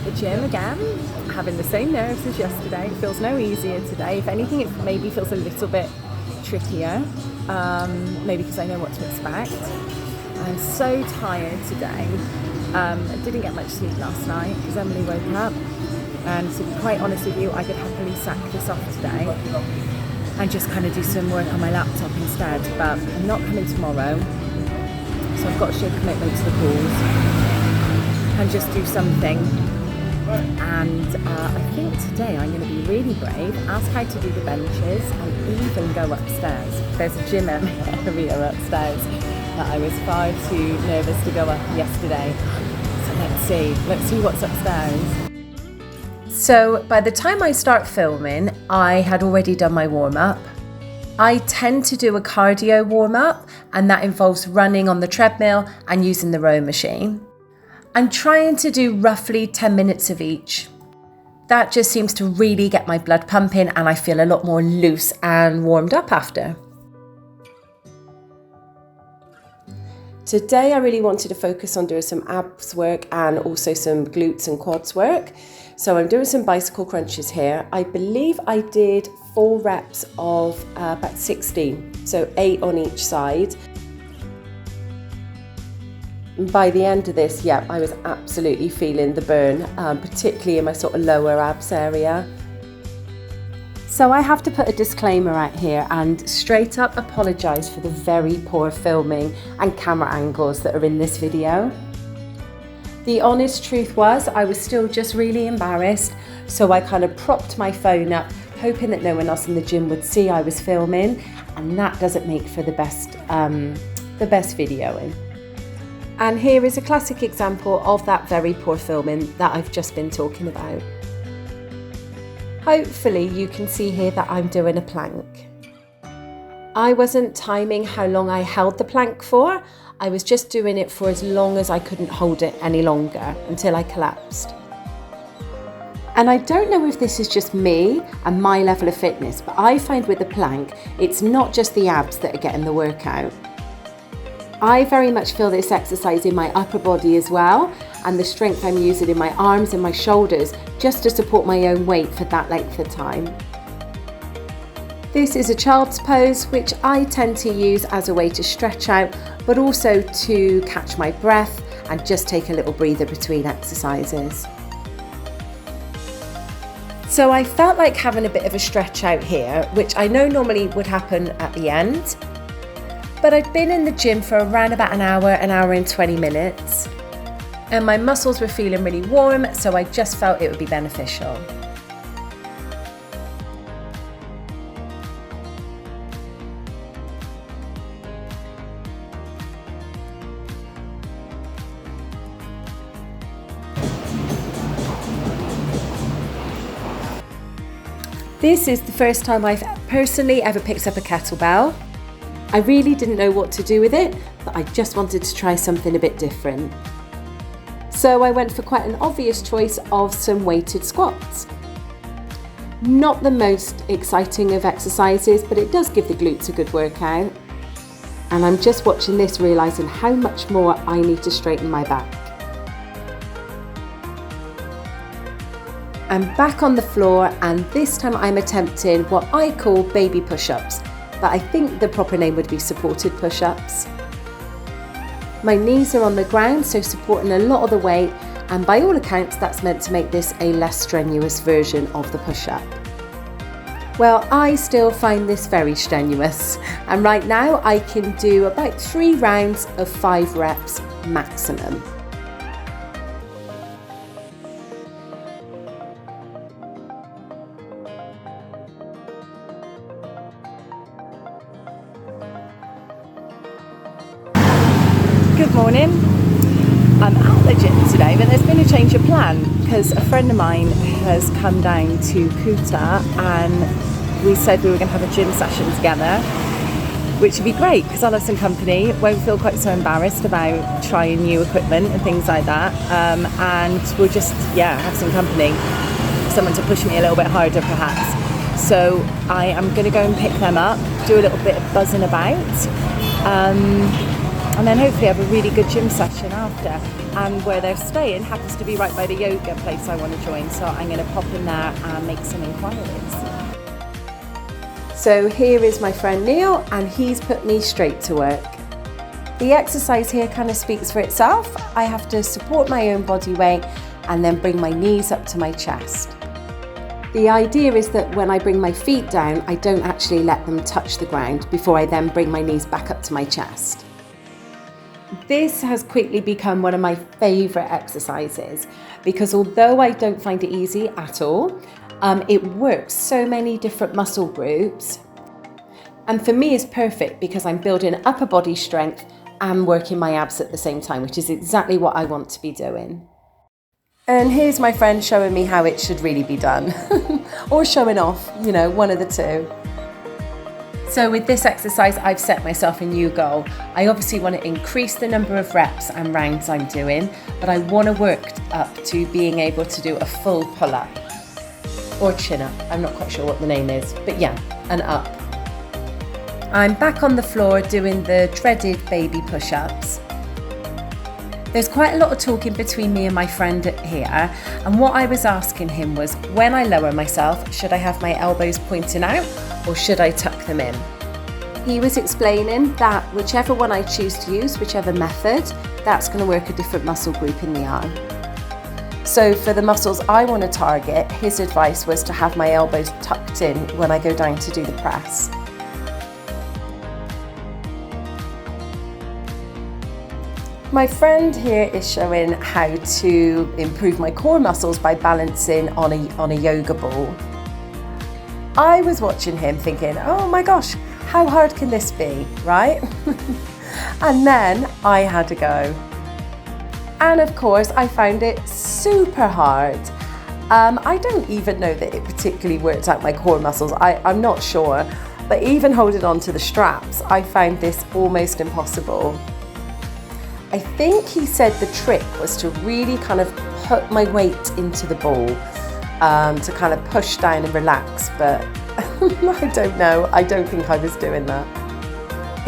the gym again, having the same nerves as yesterday. It feels no easier today. If anything, it maybe feels a little bit trickier, maybe because I know what to expect. I'm so tired today. I didn't get much sleep last night because Emily woke up, and to be quite honest with you, I could happily sack this off today and just kind of do some work on my laptop instead, but I'm not coming tomorrow, so I've got to show commitment to the cause and just do something. And I think today I'm going to be really brave, ask how to do the benches, and even go upstairs. There's a gym area upstairs that I was far too nervous to go up yesterday. So let's see what's upstairs. So by the time I start filming, I had already done my warm-up. I tend to do a cardio warm-up, and that involves running on the treadmill and using the row machine. I'm trying to do roughly 10 minutes of each. That just seems to really get my blood pumping, and I feel a lot more loose and warmed up after. Today I really wanted to focus on doing some abs work and also some glutes and quads work. So I'm doing some bicycle crunches here. I believe I did 4 reps of about 16, so 8 on each side. By the end of this, I was absolutely feeling the burn, particularly in my sort of lower abs area. So I have to put a disclaimer out here and straight up apologise for the very poor filming and camera angles that are in this video. The honest truth was I was still just really embarrassed, so I kind of propped my phone up, hoping that no one else in the gym would see I was filming, and that doesn't make for the best videoing. And here is a classic example of that very poor filming that I've just been talking about. Hopefully you can see here that I'm doing a plank. I wasn't timing how long I held the plank for. I was just doing it for as long as I couldn't hold it any longer until I collapsed. And I don't know if this is just me and my level of fitness, but I find with the plank, it's not just the abs that are getting the workout. I very much feel this exercise in my upper body as well, and the strength I'm using in my arms and my shoulders just to support my own weight for that length of time. This is a child's pose, which I tend to use as a way to stretch out, but also to catch my breath and just take a little breather between exercises. So I felt like having a bit of a stretch out here, which I know normally would happen at the end. But I'd been in the gym for around about an hour and 20 minutes. And my muscles were feeling really warm, so I just felt it would be beneficial. This is the first time I've personally ever picked up a kettlebell. I really didn't know what to do with it, but I just wanted to try something a bit different. So I went for quite an obvious choice of some weighted squats. Not the most exciting of exercises, but it does give the glutes a good workout. And I'm just watching this, realising how much more I need to straighten my back. I'm back on the floor, and this time I'm attempting what I call baby push-ups, but I think the proper name would be supported push-ups. My knees are on the ground, so supporting a lot of the weight, and by all accounts that's meant to make this a less strenuous version of the push-up. Well, I still find this very strenuous, and right now I can do about 3 rounds of 5 reps maximum. Good morning. I'm at the gym today, but there's been a change of plan because a friend of mine has come down to Kuta, and we said we were going to have a gym session together, which would be great because I'll have some company, won't feel quite so embarrassed about trying new equipment and things like that, and we'll just have some company, someone to push me a little bit harder perhaps. So I am going to go and pick them up, do a little bit of buzzing about. and then hopefully have a really good gym session after. And where they're staying happens to be right by the yoga place I want to join, so I'm going to pop in there and make some inquiries. So here is my friend Neil, and he's put me straight to work. The exercise here kind of speaks for itself. I have to support my own body weight and then bring my knees up to my chest. The idea is that when I bring my feet down, I don't actually let them touch the ground before I then bring my knees back up to my chest. This has quickly become one of my favourite exercises because although I don't find it easy at all, it works so many different muscle groups. And for me, it's perfect because I'm building upper body strength and working my abs at the same time, which is exactly what I want to be doing. And here's my friend showing me how it should really be done. Or showing off, you know, one of the two. So with this exercise, I've set myself a new goal. I obviously want to increase the number of reps and rounds I'm doing, but I want to work up to being able to do a full pull-up. Or chin-up, I'm not quite sure what the name is, but yeah, an up. I'm back on the floor doing the dreaded baby push-ups. There's quite a lot of talking between me and my friend here, and what I was asking him was, when I lower myself, should I have my elbows pointing out or should I tuck them in? He was explaining that whichever one I choose to use, whichever method, that's going to work a different muscle group in the arm. So for the muscles I want to target, his advice was to have my elbows tucked in when I go down to do the press. My friend here is showing how to improve my core muscles by balancing on a yoga ball. I was watching him thinking, oh my gosh, how hard can this be, right? And then I had to go. And of course, I found it super hard. I don't even know that it particularly worked out my core muscles. I'm not sure, but even holding on to the straps, I found this almost impossible. I think he said the trick was to really kind of put my weight into the ball, to kind of push down and relax, but I don't know. I don't think I was doing that.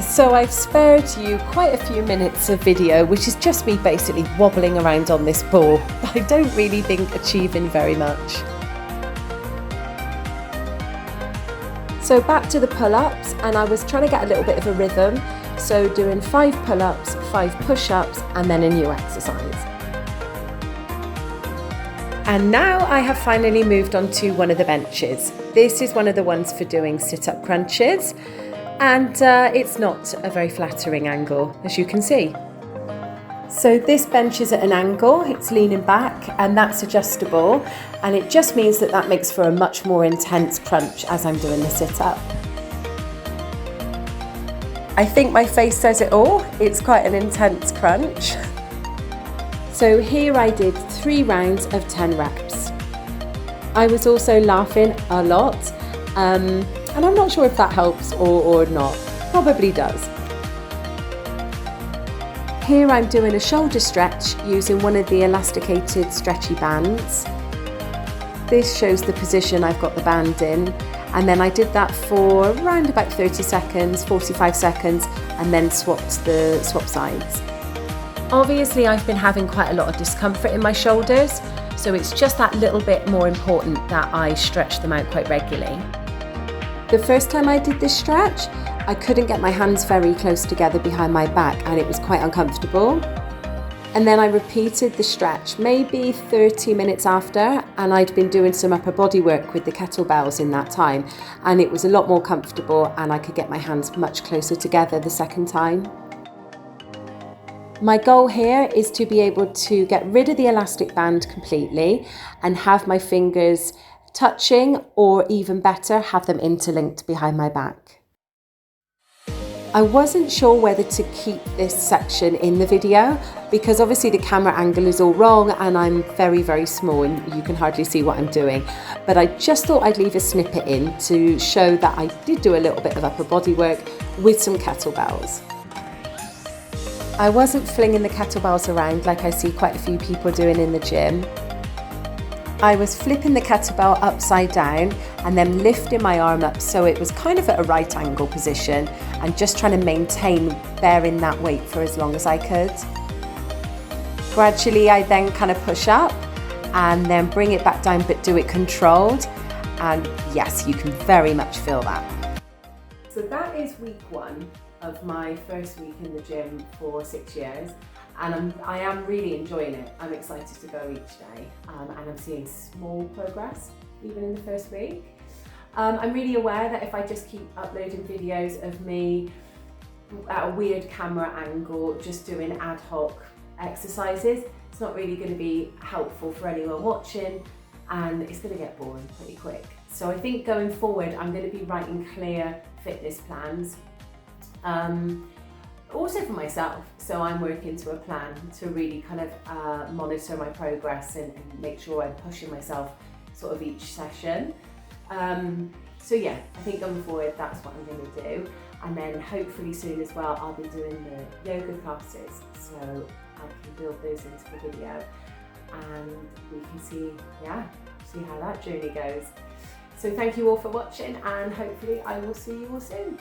So I've spared you quite a few minutes of video, which is just me basically wobbling around on this ball. I don't really think achieving very much. So back to the pull-ups, and I was trying to get a little bit of a rhythm. So doing 5 pull-ups, 5 push-ups, and then a new exercise. And now I have finally moved on to one of the benches. This is one of the ones for doing sit-up crunches, and it's not a very flattering angle, as you can see. So this bench is at an angle, it's leaning back, and that's adjustable, and it just means that makes for a much more intense crunch as I'm doing the sit-up. I think my face says it all. It's quite an intense crunch. So here I did 3 rounds of 10 reps. I was also laughing a lot, and I'm not sure if that helps or not. Probably does. Here I'm doing a shoulder stretch using one of the elasticated stretchy bands. This shows the position I've got the band in. And then I did that for around about 30 seconds, 45 seconds, and then swap sides. Obviously, I've been having quite a lot of discomfort in my shoulders, so it's just that little bit more important that I stretch them out quite regularly. The first time I did this stretch, I couldn't get my hands very close together behind my back, and it was quite uncomfortable. And then I repeated the stretch maybe 30 minutes after, and I'd been doing some upper body work with the kettlebells in that time, and it was a lot more comfortable and I could get my hands much closer together the second time. My goal here is to be able to get rid of the elastic band completely and have my fingers touching, or even better, have them interlinked behind my back. I wasn't sure whether to keep this section in the video because obviously the camera angle is all wrong and I'm very, very small and you can hardly see what I'm doing. But I just thought I'd leave a snippet in to show that I did do a little bit of upper body work with some kettlebells. I wasn't flinging the kettlebells around like I see quite a few people doing in the gym. I was flipping the kettlebell upside down and then lifting my arm up so it was kind of at a right angle position, and just trying to maintain bearing that weight for as long as I could. Gradually I then kind of push up and then bring it back down, but do it controlled, and yes, you can very much feel that. So that is week 1 of my first week in the gym for 6 years, and I am really enjoying it. I'm excited to go each day, and I'm seeing small progress even in the first week. I'm really aware that if I just keep uploading videos of me at a weird camera angle, just doing ad hoc exercises, it's not really going to be helpful for anyone watching, and it's going to get boring pretty quick. So I think going forward, I'm going to be writing clear fitness plans, also for myself. So I'm working to a plan to really kind of monitor my progress and make sure I'm pushing myself sort of each session. So yeah, I think going forward, that's what I'm going to do. And then hopefully soon as well, I'll be doing the yoga classes, so I can build those into the video, and we can see how that journey goes. So thank you all for watching, and hopefully I will see you all soon.